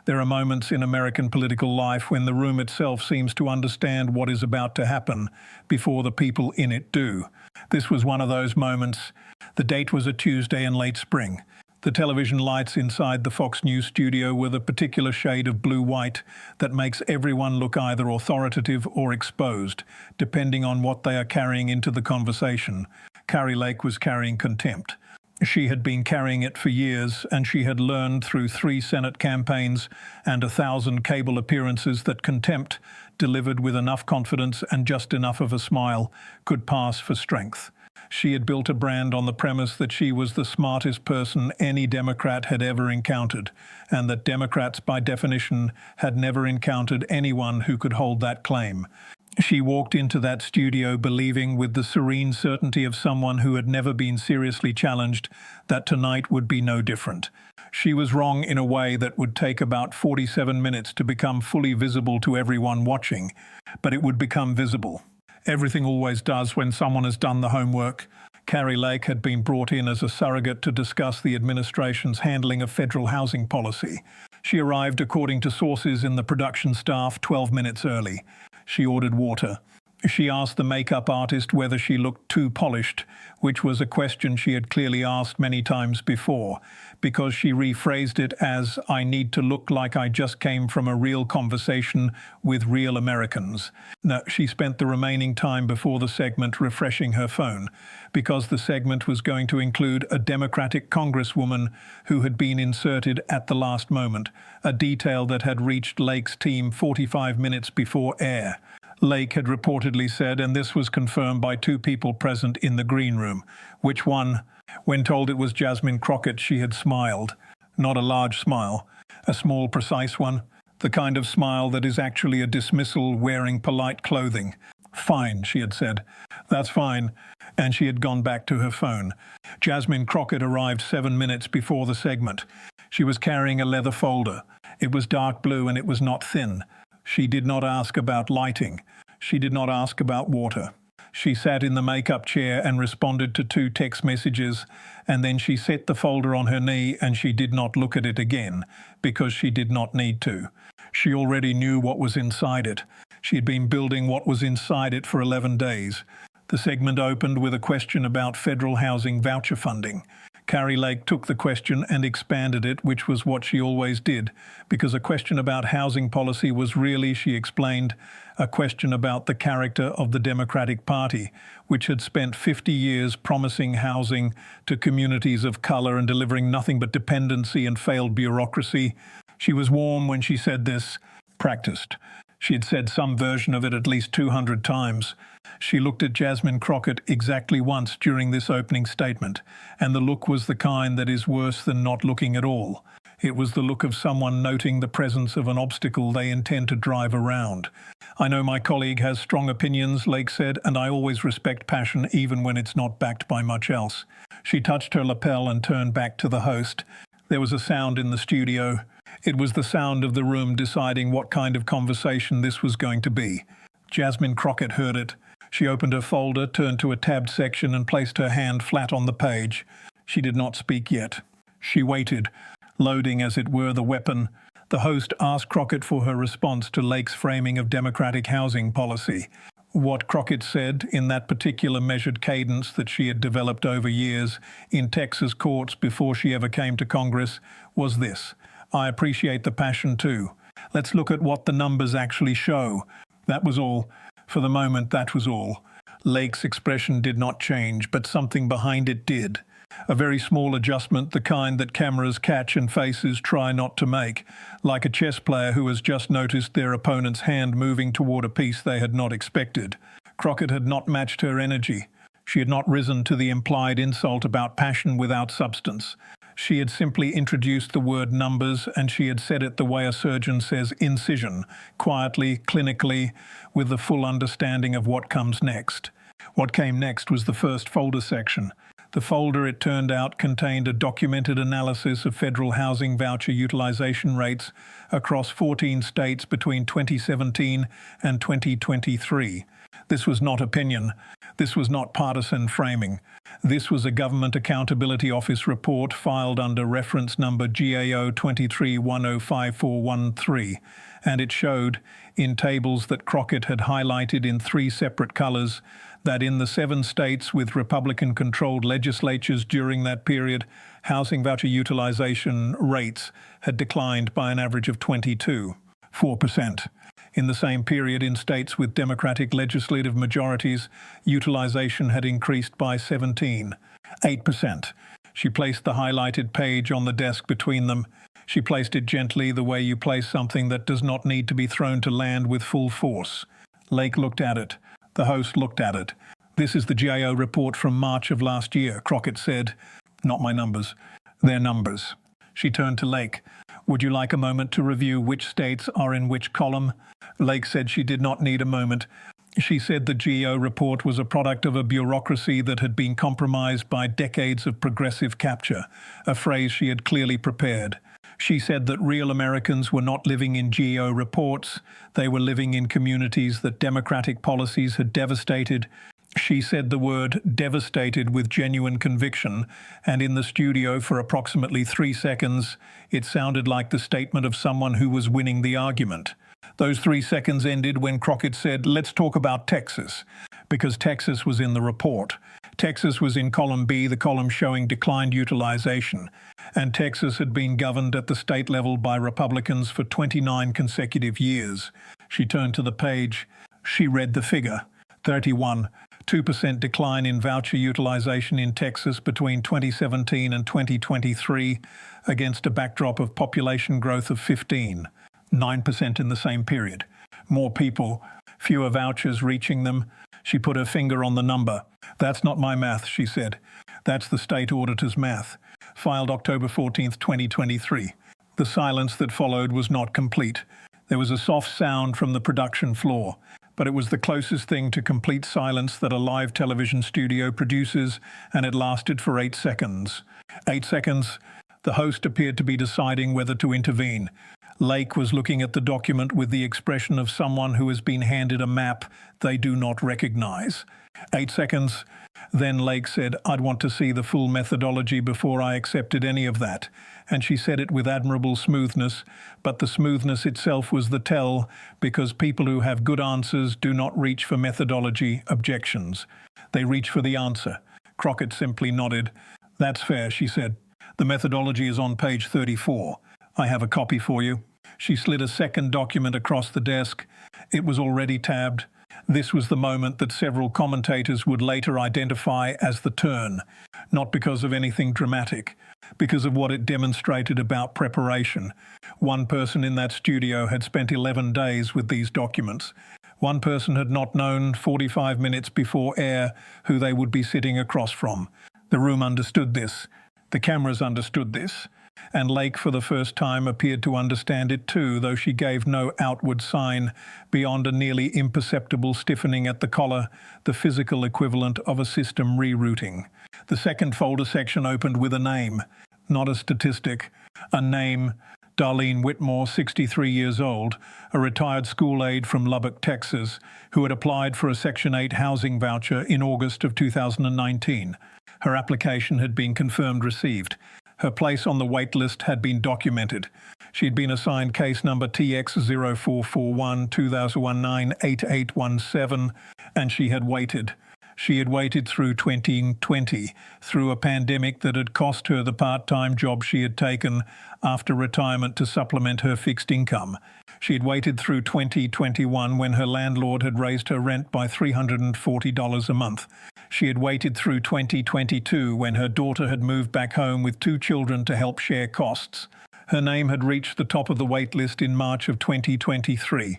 There are moments in American political life when the room itself seems to understand what is about to happen before the people in it do. This was one of those moments. The date was a Tuesday in late spring. The television lights inside the Fox News studio were the particular shade of blue-white that makes everyone look either authoritative or exposed, depending on what they are carrying into the conversation. Kari Lake was carrying contempt. She had been carrying it for years, and she had learned through 3 Senate campaigns and 1,000 cable appearances that contempt, delivered with enough confidence and just enough of a smile, could pass for strength. She had built a brand on the premise that she was the smartest person any Democrat had ever encountered, and that Democrats, by definition, had never encountered anyone who could hold that claim. She walked into that studio believing, with the serene certainty of someone who had never been seriously challenged, that tonight would be no different. She was wrong in a way that would take about 47 minutes to become fully visible to everyone watching, but it would become visible. Everything always does when someone has done the homework. Kari Lake had been brought in as a surrogate to discuss the administration's handling of federal housing policy. She arrived, according to sources in the production staff, 12 minutes early. She ordered water. She asked the makeup artist whether she looked too polished, which was a question she had clearly asked many times before, because she rephrased it as, "I need to look like I just came from a real conversation with real Americans." Now, she spent the remaining time before the segment refreshing her phone, because the segment was going to include a Democratic congresswoman who had been inserted at the last moment, a detail that had reached Lake's team 45 minutes before air. Lake had reportedly said, and this was confirmed by 2 people present in the green room. Which one? When told it was Jasmine Crockett, she had smiled. Not a large smile, a small, precise one, the kind of smile that is actually a dismissal wearing polite clothing. "Fine," she had said. "That's fine." And she had gone back to her phone. Jasmine Crockett arrived 7 minutes before the segment. She was carrying a leather folder. It was dark blue and it was not thin. She did not ask about lighting. She did not ask about water. She sat in the makeup chair and responded to 2 text messages, and then she set the folder on her knee and she did not look at it again, because she did not need to. She already knew what was inside it. She had been building what was inside it for 11 days. The segment opened with a question about federal housing voucher funding. Kari Lake took the question and expanded it, which was what she always did, because a question about housing policy was really, she explained, a question about the character of the Democratic Party, which had spent 50 years promising housing to communities of color and delivering nothing but dependency and failed bureaucracy. She was warm when she said this, practiced. She had said some version of it at least 200 times. She looked at Jasmine Crockett exactly once during this opening statement, and the look was the kind that is worse than not looking at all. It was the look of someone noting the presence of an obstacle they intend to drive around. "I know my colleague has strong opinions," Lake said, "and I always respect passion even when it's not backed by much else." She touched her lapel and turned back to the host. There was a sound in the studio. It was the sound of the room deciding what kind of conversation this was going to be. Jasmine Crockett heard it. She opened her folder, turned to a tabbed section and placed her hand flat on the page. She did not speak yet. She waited, loading, as it were, the weapon. The host asked Crockett for her response to Lake's framing of Democratic housing policy. What Crockett said, in that particular measured cadence that she had developed over years in Texas courts before she ever came to Congress, was this: "I appreciate the passion too. Let's look at what the numbers actually show." That was all. For the moment, that was all. Lake's expression did not change, but something behind it did. A very small adjustment, the kind that cameras catch and faces try not to make, like a chess player who has just noticed their opponent's hand moving toward a piece they had not expected. Crockett had not matched her energy. She had not risen to the implied insult about passion without substance. She had simply introduced the word numbers, and she had said it the way a surgeon says incision, quietly, clinically, with the full understanding of what comes next. What came next was the first folder section. The folder, it turned out, contained a documented analysis of federal housing voucher utilization rates across 14 states between 2017 and 2023. This was not opinion. This was not partisan framing. This was a Government Accountability Office report filed under reference number GAO 23105413, and it showed, in tables that Crockett had highlighted in 3 separate colours, that in the 7 states with Republican-controlled legislatures during that period, housing voucher utilisation rates had declined by an average of 22.4%. In the same period, in states with Democratic legislative majorities, utilisation had increased by 17.8%. She placed the highlighted page on the desk between them. She placed it gently, the way you place something that does not need to be thrown to land with full force. Lake looked at it. The host looked at it. "This is the GAO report from March of last year," Crockett said. "Not my numbers. Their numbers." She turned to Lake. "Would you like a moment to review which states are in which column?" Lake said she did not need a moment. She said the GAO report was a product of a bureaucracy that had been compromised by decades of progressive capture, a phrase she had clearly prepared. She said that real Americans were not living in GAO reports. They were living in communities that democratic policies had devastated. She said the word devastated with genuine conviction, and in the studio for approximately 3 seconds, it sounded like the statement of someone who was winning the argument. Those 3 seconds ended when Crockett said, "Let's talk about Texas," because Texas was in the report. Texas was in column B, the column showing declined utilization, and Texas had been governed at the state level by Republicans for 29 consecutive years. She turned to the page. She read the figure. 31.2% decline in voucher utilization in Texas between 2017 and 2023, against a backdrop of population growth of 15.9% in the same period. More people, fewer vouchers reaching them. She put her finger on the number. "That's not my math," she said. "That's the state auditor's math." Filed October 14th, 2023. The silence that followed was not complete. There was a soft sound from the production floor, but it was the closest thing to complete silence that a live television studio produces, and it lasted for 8 seconds. 8 seconds. The host appeared to be deciding whether to intervene. Lake was looking at the document with the expression of someone who has been handed a map they do not recognize. 8 seconds. Then Lake said, "I'd want to see the full methodology before I accepted any of that." And she said it with admirable smoothness, but the smoothness itself was the tell, because people who have good answers do not reach for methodology objections. They reach for the answer. Crockett simply nodded. "That's fair," she said. "The methodology is on page 34. I have a copy for you." She slid a second document across the desk. It was already tabbed. This was the moment that several commentators would later identify as the turn, not because of anything dramatic, because of what it demonstrated about preparation. One person in that studio had spent 11 days with these documents. One person had not known 45 minutes before air who they would be sitting across from. The room understood this. The cameras understood this. And Lake for the first time appeared to understand it too, though she gave no outward sign beyond a nearly imperceptible stiffening at the collar, the physical equivalent of a system rerouting. The second folder section opened with a name, not a statistic, a name. Darlene Whitmore, 63 years old, a retired school aide from Lubbock, Texas, who had applied for a Section 8 housing voucher in August of 2019. Her application had been confirmed received. Her place on the wait list had been documented. She had been assigned case number TX0441-2019-8817, and she had waited. She had waited through 2020, through a pandemic that had cost her the part-time job she had taken after retirement to supplement her fixed income. She had waited through 2021 when her landlord had raised her rent by $340 a month. She had waited through 2022 when her daughter had moved back home with 2 children to help share costs. Her name had reached the top of the wait list in March of 2023,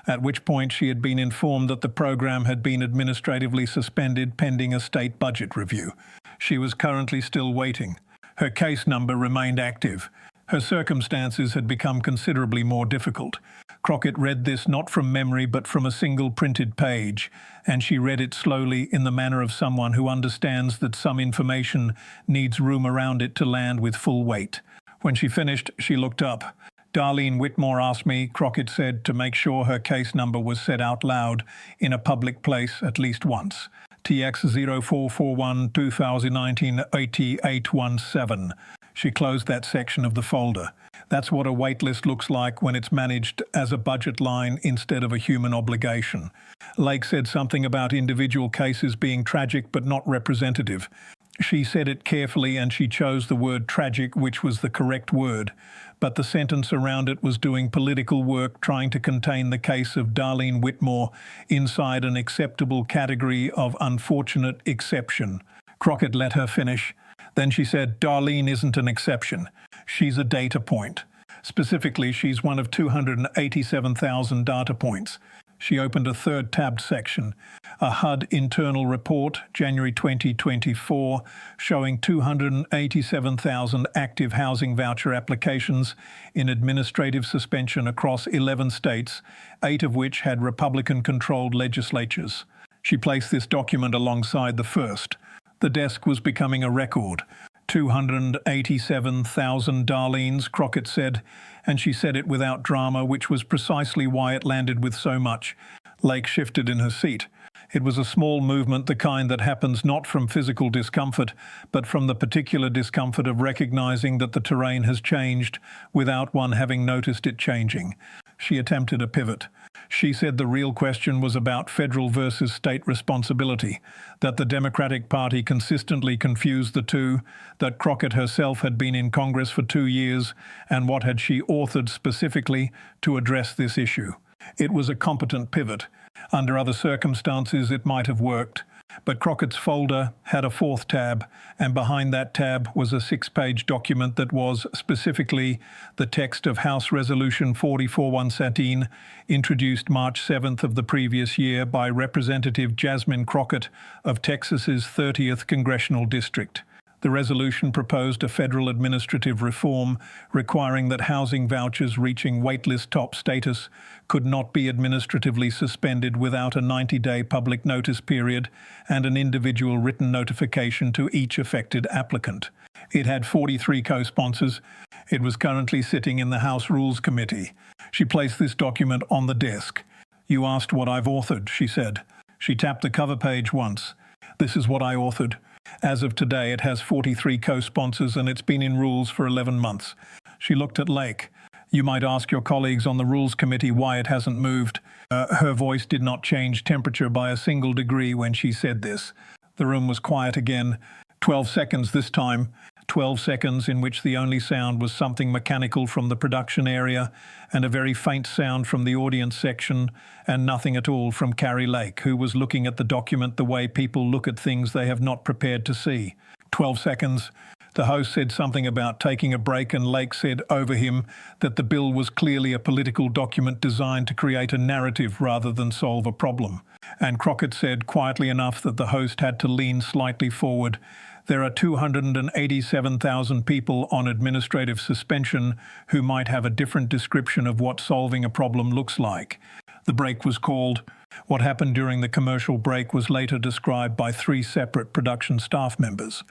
at which point she had been informed that the program had been administratively suspended pending a state budget review. She was currently still waiting. Her case number remained active. Her circumstances had become considerably more difficult. Crockett read this not from memory but from a single printed page, and she read it slowly in the manner of someone who understands that some information needs room around it to land with full weight. When she finished, she looked up. "Darlene Whitmore asked me," Crockett said, "to make sure her case number was said out loud in a public place at least once. TX0441 2019 8817. She closed that section of the folder. That's what a waitlist looks like when it's managed as a budget line instead of a human obligation. Lake said something about individual cases being tragic but not representative. She said it carefully and she chose the word tragic, which was the correct word, but the sentence around it was doing political work trying to contain the case of Darlene Whitmore inside an acceptable category of unfortunate exception. Crockett let her finish. Then she said, Darlene isn't an exception. She's a data point. Specifically, she's one of 287,000 data points. She opened a third tabbed section, a HUD internal report, January 2024, showing 287,000 active housing voucher applications in administrative suspension across 11 states, 8 of which had Republican-controlled legislatures. She placed this document alongside the first. The desk was becoming a record. 287,000 Darlenes, Crockett said, and she said it without drama, which was precisely why it landed with so much. Lake shifted in her seat. It was a small movement, the kind that happens not from physical discomfort, but from the particular discomfort of recognizing that the terrain has changed without one having noticed it changing. She attempted a pivot. She said the real question was about federal versus state responsibility, that the Democratic Party consistently confused the two, that Crockett herself had been in Congress for 2 years, and what had she authored specifically to address this issue. It was a competent pivot. Under other circumstances it might have worked, but Crockett's folder had a fourth tab, and behind that tab was a 6-page document that was, specifically, the text of House Resolution 44-117, introduced March 7th of the previous year by Representative Jasmine Crockett of Texas's 30th Congressional District. The resolution proposed a federal administrative reform requiring that housing vouchers reaching waitlist top status could not be administratively suspended without a 90-day public notice period and an individual written notification to each affected applicant. It had 43 co-sponsors. It was currently sitting in the House Rules Committee. She placed this document on the desk. "You asked what I've authored," she said. She tapped the cover page once. "This is what I authored. As of today, it has 43 co-sponsors and it's been in rules for 11 months. She looked at Lake. "You might ask your colleagues on the Rules Committee why it hasn't moved." Her voice did not change temperature by a single degree when she said this. The room was quiet again. 12 seconds this time. 12 seconds in which the only sound was something mechanical from the production area and a very faint sound from the audience section and nothing at all from Kari Lake, who was looking at the document the way people look at things they have not prepared to see. 12 seconds. The host said something about taking a break and Lake said over him that the bill was clearly a political document designed to create a narrative rather than solve a problem. And Crockett said quietly enough that the host had to lean slightly forward. "There are 287,000 people on administrative suspension who might have a different description of what solving a problem looks like." The break was called. What happened during the commercial break was later described by 3 separate production staff members.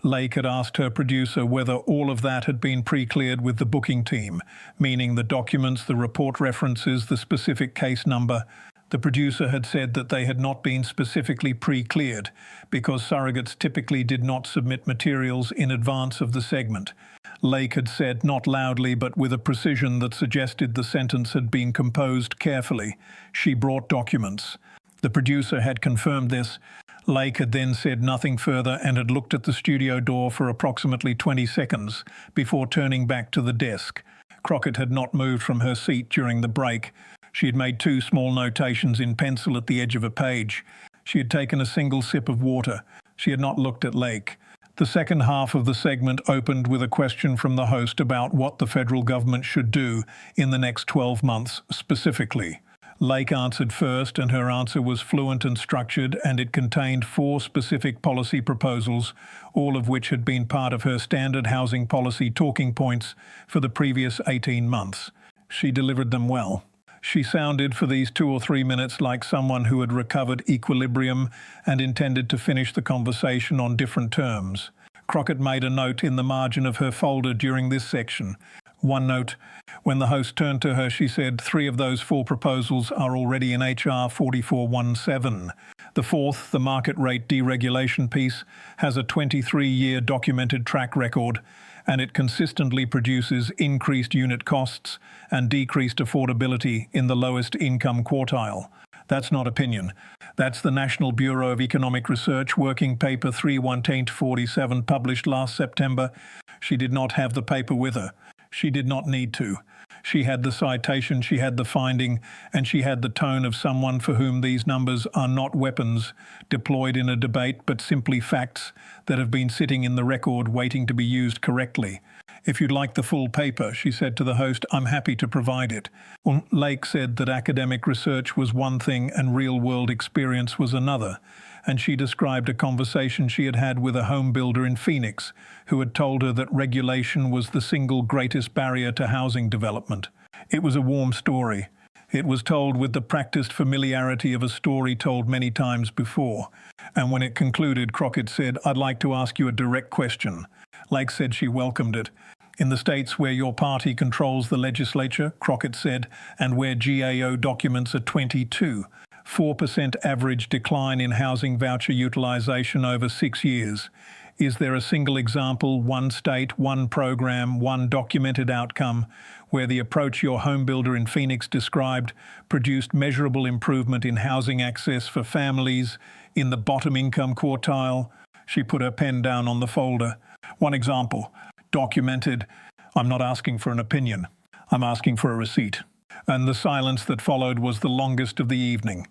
Lake had asked her producer whether all of that had been pre-cleared with the booking team, meaning the documents, the report references, the specific case number. The producer had said that they had not been specifically pre-cleared because surrogates typically did not submit materials in advance of the segment. Lake had said, not loudly but with a precision that suggested the sentence had been composed carefully, "She brought documents." The producer had confirmed this. Lake had then said nothing further and had looked at the studio door for approximately 20 seconds before turning back to the desk. Crockett had not moved from her seat during the break. She had made 2 small notations in pencil at the edge of a page. She had taken a single sip of water. She had not looked at Lake. The second half of the segment opened with a question from the host about what the federal government should do in the next 12 months specifically. Lake answered first, and her answer was fluent and structured, and it contained 4 specific policy proposals, all of which had been part of her standard housing policy talking points for the previous 18 months. She delivered them well. She sounded for these 2 or 3 minutes like someone who had recovered equilibrium and intended to finish the conversation on different terms. Crockett made a note in the margin of her folder during this section. One note. When the host turned to her, she said 3 of those 4 proposals are already in HR 4417. The fourth, the market rate deregulation piece, has a 23-year documented track record, and it consistently produces increased unit costs and decreased affordability in the lowest income quartile. That's not opinion. That's the National Bureau of Economic Research Working Paper 31847 published last September. She did not have the paper with her. She did not need to. She had the citation, she had the finding, and she had the tone of someone for whom these numbers are not weapons deployed in a debate, but simply facts that have been sitting in the record waiting to be used correctly. If you'd like the full paper, she said to the host, I'm happy to provide it. Lake said that academic research was one thing and real-world experience was another, and she described a conversation she had had with a home builder in Phoenix who had told her that regulation was the single greatest barrier to housing development. It was a warm story. It was told with the practiced familiarity of a story told many times before. And when it concluded, Crockett said, I'd like to ask you a direct question. Lake said she welcomed it. In the states where your party controls the legislature, Crockett said, and where GAO documents are 4% average decline in housing voucher utilization over 6 years. Is there a single example, one state, one program, one documented outcome, where the approach your home builder in Phoenix described produced measurable improvement in housing access for families in the bottom income quartile? She put her pen down on the folder. One example, documented. I'm not asking for an opinion. I'm asking for a receipt. And the silence that followed was the longest of the evening.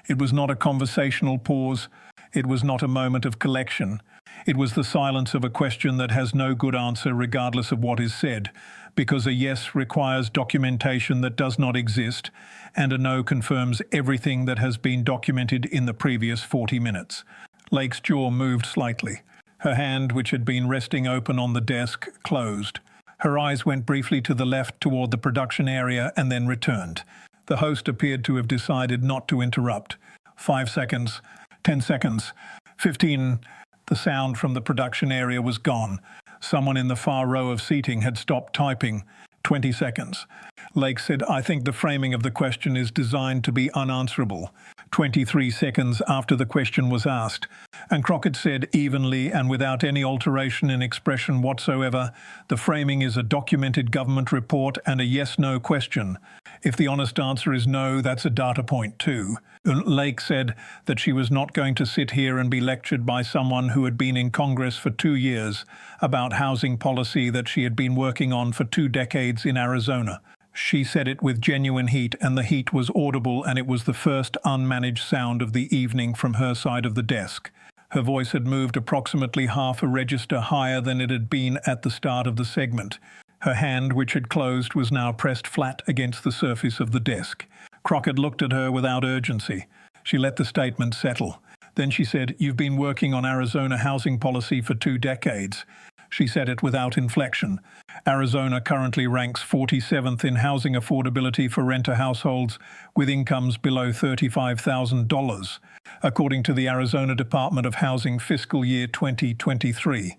It was not a conversational pause. It was not a moment of collection. It was the silence of a question that has no good answer regardless of what is said, because a yes requires documentation that does not exist, and a no confirms everything that has been documented in the previous 40 minutes. Lake's jaw moved slightly. Her hand, which had been resting open on the desk, closed. Her eyes went briefly to the left toward the production area and then returned. The host appeared to have decided not to interrupt. 5 seconds, 10 seconds, 15. The sound from the production area was gone. Someone in the far row of seating had stopped typing. 20 seconds. Lake said, I think the framing of the question is designed to be unanswerable. 23 seconds after the question was asked. And Crockett said evenly and without any alteration in expression whatsoever, the framing is a documented government report and a yes-no question. If the honest answer is no, that's a data point too. Lake said that she was not going to sit here and be lectured by someone who had been in Congress for 2 years about housing policy that she had been working on for 2 decades in Arizona. She said it with genuine heat, and the heat was audible, and it was the first unmanaged sound of the evening from her side of the desk. Her voice had moved approximately half a register higher than it had been at the start of the segment. Her hand, which had closed, was now pressed flat against the surface of the desk. Crockett looked at her without urgency. She let the statement settle. Then she said, You've been working on Arizona housing policy for 2 decades. She said it without inflection. Arizona currently ranks 47th in housing affordability for renter households with incomes below $35,000, according to the Arizona Department of Housing fiscal year 2023.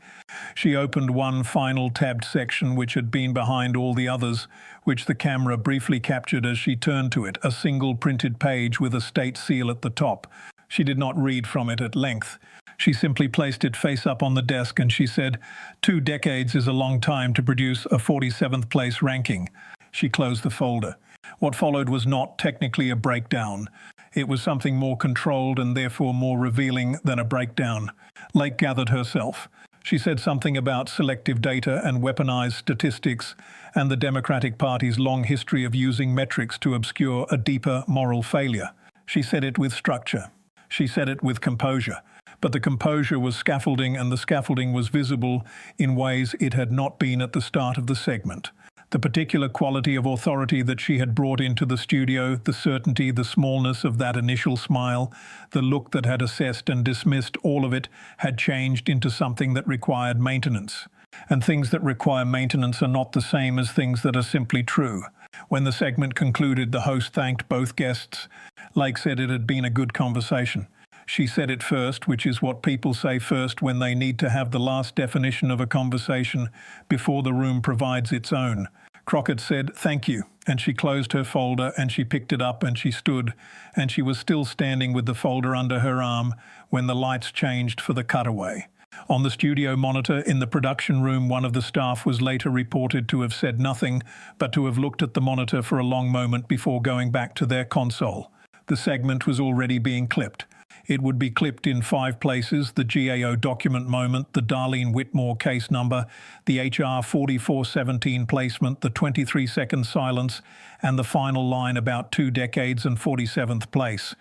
She opened one final tabbed section which had been behind all the others, which the camera briefly captured as she turned to it, a single printed page with a state seal at the top. She did not read from it at length. She simply placed it face up on the desk and she said, 2 decades is a long time to produce a 47th place ranking. She closed the folder. What followed was not technically a breakdown. It was something more controlled and therefore more revealing than a breakdown. Lake gathered herself. She said something about selective data and weaponized statistics and the Democratic Party's long history of using metrics to obscure a deeper moral failure. She said it with structure. She said it with composure. But the composure was scaffolding, and the scaffolding was visible in ways it had not been at the start of the segment. The particular quality of authority that she had brought into the studio, the certainty, the smallness of that initial smile, the look that had assessed and dismissed all of it, had changed into something that required maintenance. And things that require maintenance are not the same as things that are simply true. When the segment concluded, the host thanked both guests. Lake said it had been a good conversation. She said it first, which is what people say first when they need to have the last definition of a conversation before the room provides its own. Crockett said, "Thank you," and she closed her folder and she picked it up and she stood, and she was still standing with the folder under her arm when the lights changed for the cutaway. On the studio monitor in the production room, one of the staff was later reported to have said nothing, but to have looked at the monitor for a long moment before going back to their console. The segment was already being clipped. It would be clipped in 5 places: the GAO document moment, the Darlene Whitmore case number, the HR 4417 placement, the 23-second silence, and the final line about 2 decades and 47th place.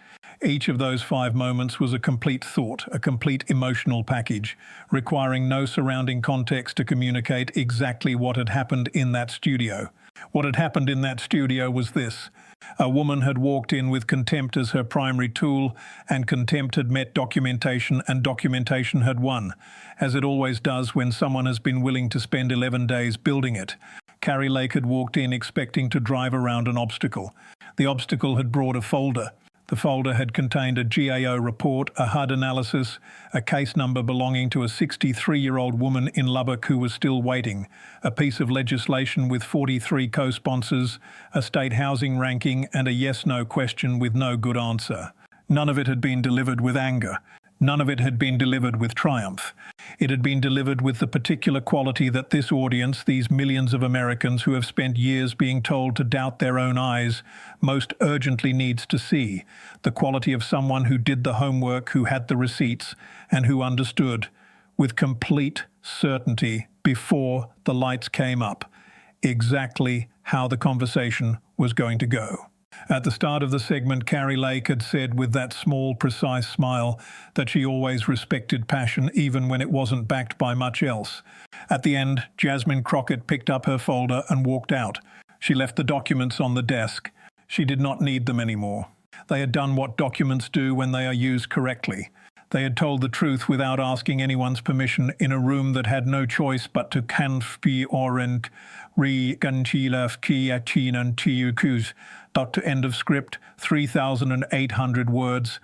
Each of those 5 moments was a complete thought, a complete emotional package, requiring no surrounding context to communicate exactly what had happened in that studio. What had happened in that studio was this. A woman had walked in with contempt as her primary tool, and contempt had met documentation, and documentation had won, as it always does when someone has been willing to spend 11 days building it. Kari Lake had walked in expecting to drive around an obstacle. The obstacle had brought a folder. The folder had contained a GAO report, a HUD analysis, a case number belonging to a 63-year-old woman in Lubbock who was still waiting, a piece of legislation with 43 co-sponsors, a state housing ranking, and a yes-no question with no good answer. None of it had been delivered with anger. None of it had been delivered with triumph. It had been delivered with the particular quality that this audience, these millions of Americans who have spent years being told to doubt their own eyes, most urgently needs to see. The quality of someone who did the homework, who had the receipts, and who understood, with complete certainty before the lights came up, exactly how the conversation was going to go. At the start of the segment, Kari Lake had said with that small, precise smile that she always respected passion even when it wasn't backed by much else. At the end, Jasmine Crockett picked up her folder and walked out. She left the documents on the desk. She did not need them anymore. They had done what documents do when they are used correctly. They had told the truth without asking anyone's permission in a room that had no choice but to canfi orent re-ganchilaf ki-achinan tiukus. End of script, 3,800 words.